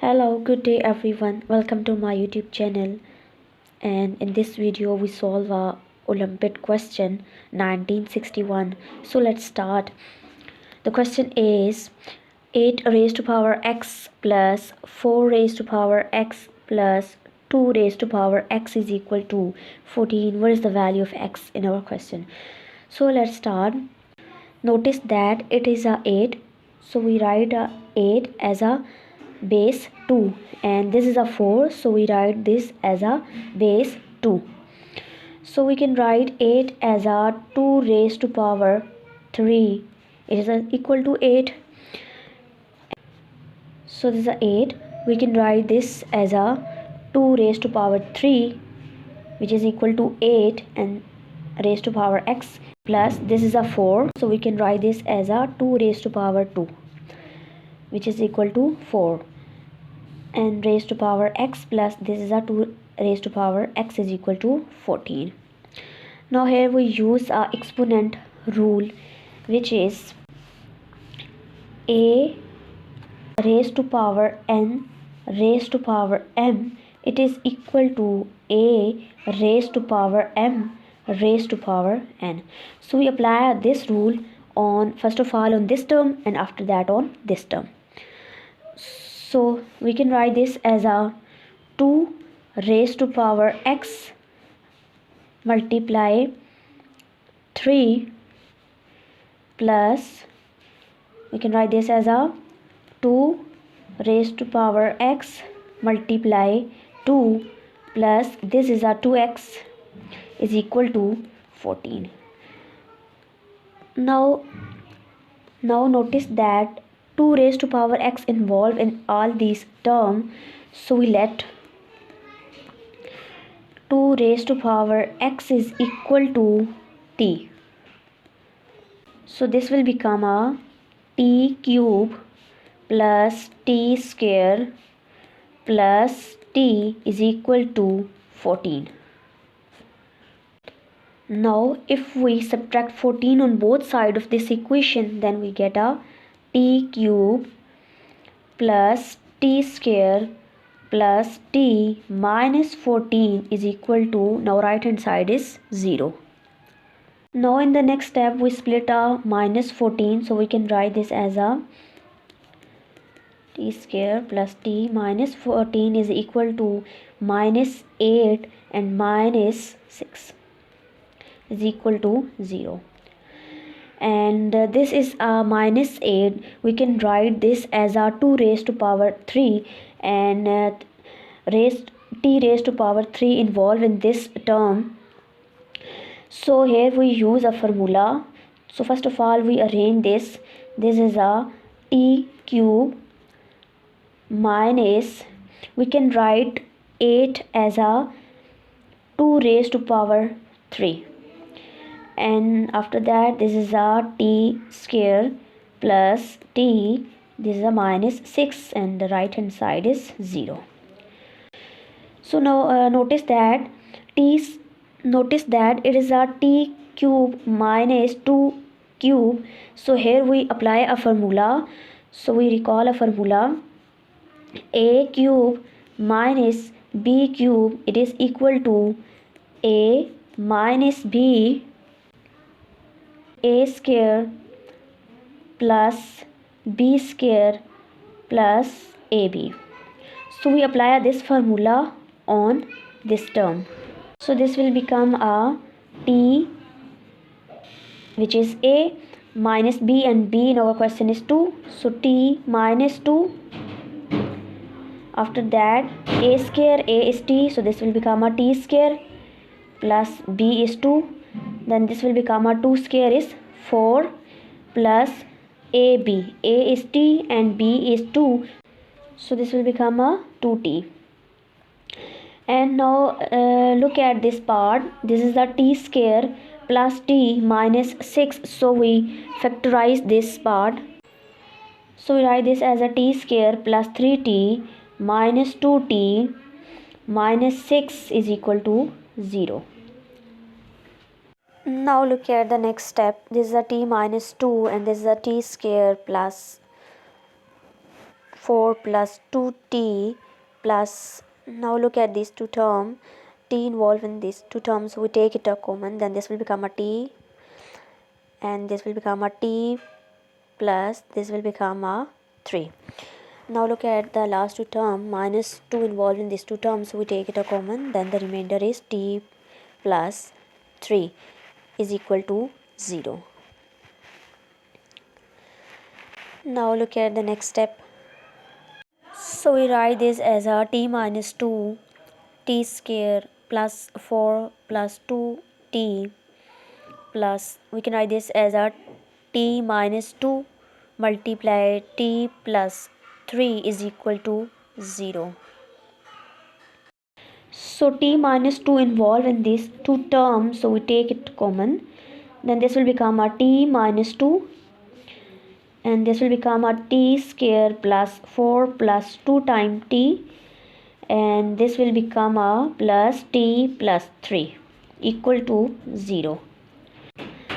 Hello, good day everyone. Welcome to my YouTube channel. And in this video we solve a Olympiad question 1961. So let's start. The question is 8 raised to power x plus 4 raised to power x plus 2 raised to power x is equal to 14. What is the value of x in our question? So let's start. Notice that it is a 8. So we write a 8 as a base 2, and this is a 4, so we write this as a base 2. So we can write 8 as a 2 raised to power 3. It is equal to 8. So this is a 8. We can write this as a 2 raised to power 3, which is equal to 8 and raised to power x, plus this is a 4, so we can write this as a 2 raised to power 2, which is equal to 4, and raised to power x, plus this is a 2 raised to power x is equal to 14. Now here we use a exponent rule, which is a raised to power n raised to power m, it is equal to a raised to power m raised to power n. So we apply this rule on first of all on this term and after that on this term. So we can write this as a 2 raised to power x multiply 3 plus, we can write this as a 2 raised to power x multiply 2 plus this is a 2x is equal to 14. Now notice that 2 raised to power x involved in all these terms, so we let 2 raised to power x is equal to t. So this will become a t cube plus t square plus t is equal to 14. Now if we subtract 14 on both sides of this equation, then we get a t cube plus t square plus t minus 14 is equal to, now right hand side is 0. Now in the next step we split a minus 14, so we can write this as a t square plus t minus 14 is equal to minus 8 and minus 6 is equal to 0. And this is a minus 8. We can write this as a 2 raised to power 3, and t raised to power 3 involved in this term. So here we use a formula. So first of all we arrange this. This is a t cube minus, we can write 8 as a 2 raised to power 3, and after that this is a t square plus t, this is a minus 6 and the right hand side is 0. So now notice that it is a t cube minus 2 cube. So here we apply a formula. So we recall a formula, a cube minus b cube, it is equal to a minus b a square plus b square plus ab. So we apply this formula on this term. So this will become a t, which is a minus b, and b in our question is 2, so t minus 2. After that a square, a is t, so this will become a t square plus b is 2, then this will become a 2 square is 4 plus ab, a is t and b is 2, so this will become a 2t. And now look at this part, this is the t square plus t minus 6, so we factorize this part. So we write this as a t square plus 3t minus 2t minus 6 is equal to 0. Now look at the next step. This is a t minus 2 and this is a t square plus 4 plus 2t plus, now look at these two terms, t involved in these two terms, we take it a common, then this will become a t and this will become a t plus this will become a 3. Now look at the last two terms, minus 2 involved in these two terms, so we take it a common, then the remainder is t plus 3 is equal to 0. Now look at the next step. So we write this as a t minus 2 t square plus 4 plus 2t plus, we can write this as a t minus 2 multiply t plus 3 is equal to 0. So t minus 2 involved in these two terms, so we take it common, then this will become a t minus 2 and this will become a t square plus 4 plus 2 times t and this will become a plus t plus 3 equal to 0.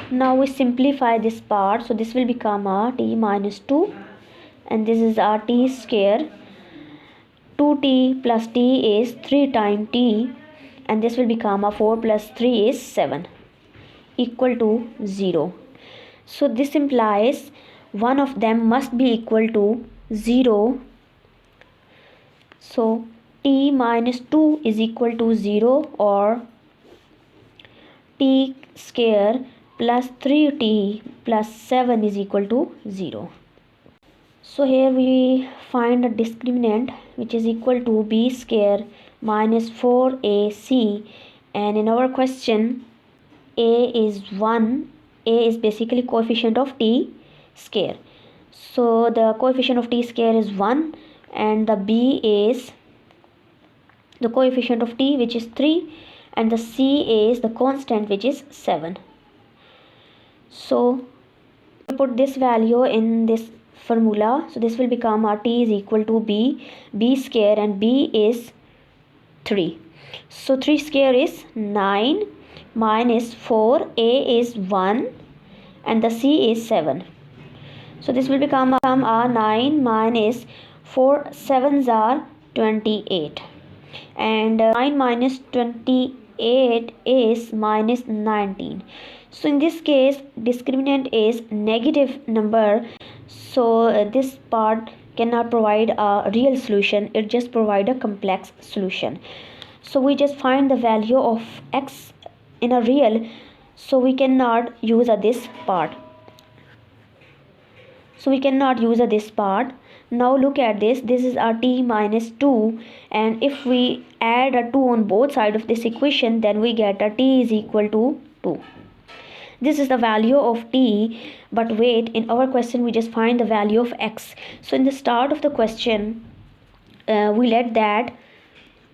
Now we simplify this part, so this will become a t minus 2 and this is our t square, 2t plus t is 3 times t and this will become a 4 plus 3 is 7 equal to 0. So this implies one of them must be equal to 0. So t minus 2 is equal to 0 or t square plus 3t plus 7 is equal to 0. So here we find a discriminant which is equal to b square minus 4ac, and in our question a is 1, a is basically coefficient of t square, so the coefficient of t square is 1 and the b is the coefficient of t which is 3 and the c is the constant which is 7. So put this value in this formula, so this will become our t is equal to b square and b is 3, so 3 square is 9 minus 4, a is 1 and the c is 7. So this will become a 9 minus 4 7s are 28 and 9 minus 28 is minus 19. So in this case discriminant is negative number, so this part cannot provide a real solution, it just provide a complex solution. So we just find the value of x in a real, so we cannot use this part. Now look at this is our t minus 2 and if we add a 2 on both sides of this equation, then we get a t is equal to 2. This is the value of t, but wait, in our question we just find the value of x. So in the start of the question we let that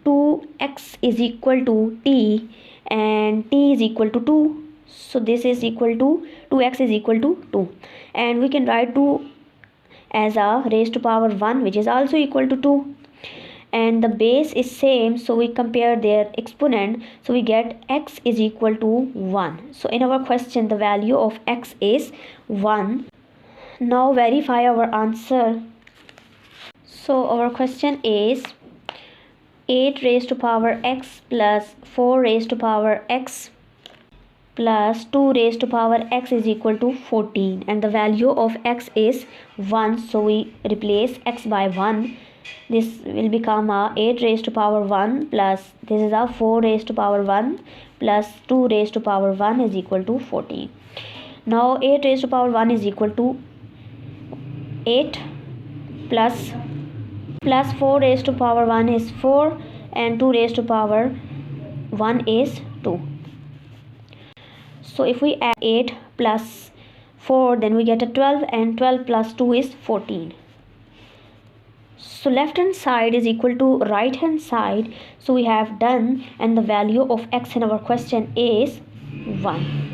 2x is equal to t and t is equal to 2, so this is equal to 2x is equal to 2 and we can write 2 as a raised to power 1 which is also equal to 2 and the base is same, so we compare their exponent, so we get x is equal to 1. So in our question the value of x is 1. Now verify our answer. So our question is 8 raised to power x plus 4 raised to power x plus 2 raised to power x is equal to 14 and the value of x is 1, so we replace x by 1. This will become a 8 raised to power 1 plus this is a 4 raised to power 1 plus 2 raised to power 1 is equal to 14. Now 8 raised to power 1 is equal to 8 plus 4 raised to power 1 is 4 and 2 raised to power 1 is 2. So if we add 8 plus 4, then we get a 12 and 12 plus 2 is 14. So left hand side is equal to right hand side, so we have done, and the value of x in our question is 1.